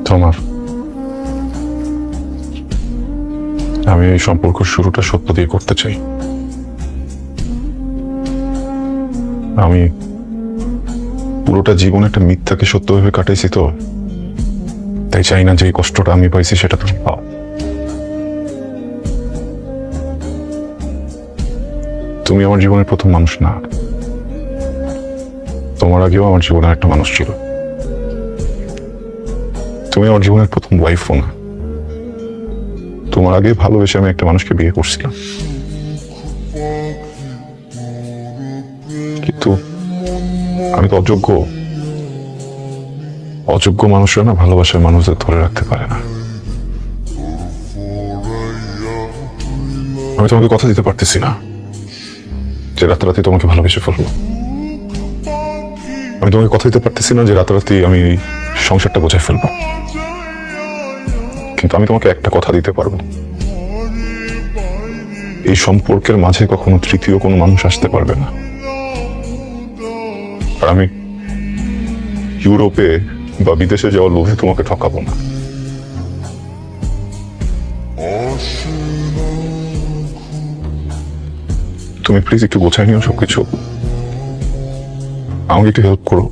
তোমার আমি এই সম্পর্ক শুরুটা সত্য দিয়ে করতে চাই। আমি পুরোটা জীবন একটা মিথ্যাকে সত্যভাবে কাটাইছি, তো তাই চাই না যে এই কষ্টটা আমি পাইছি সেটা তুমি পাও। তুমি আমার জীবনের প্রথম মানুষ না, তোমার আগেও আমার জীবনের একটা মানুষ ছিল। তুমি আমার জীবনের প্রথম ওয়াইফও না, তোমার আগে ভালোবেসে আমি একটা মানুষকে বিয়ে করছিলাম। কিন্তু আমি তো অযোগ্য। অযোগ্য মানুষরা না ভালোবাসার মানুষদের ধরে রাখতে পারে না। আমি তোমাকে কথা দিতে পারতেছি না যে রাতারাতি তোমাকে ভালোবেসে ফেলবো। আমি তোমাকে কথা দিতে পারতেছি না যে রাতারাতি আমি সংসারটা বোঝায় ফেলবো। কিন্তু আমি তোমাকে একটা কথা দিতে পারবো, এই সম্পর্কের মাঝে কখনো তৃতীয় কোনো মানুষ আসতে পারবে না। আর আমি ইউরোপে বা বিদেশে যাওয়ার লোভে তোমাকে ঠকাবো না। তুমি প্লিজ একটু গোছায় নিও সবকিছু, আমাকে একটু হেল্প করো।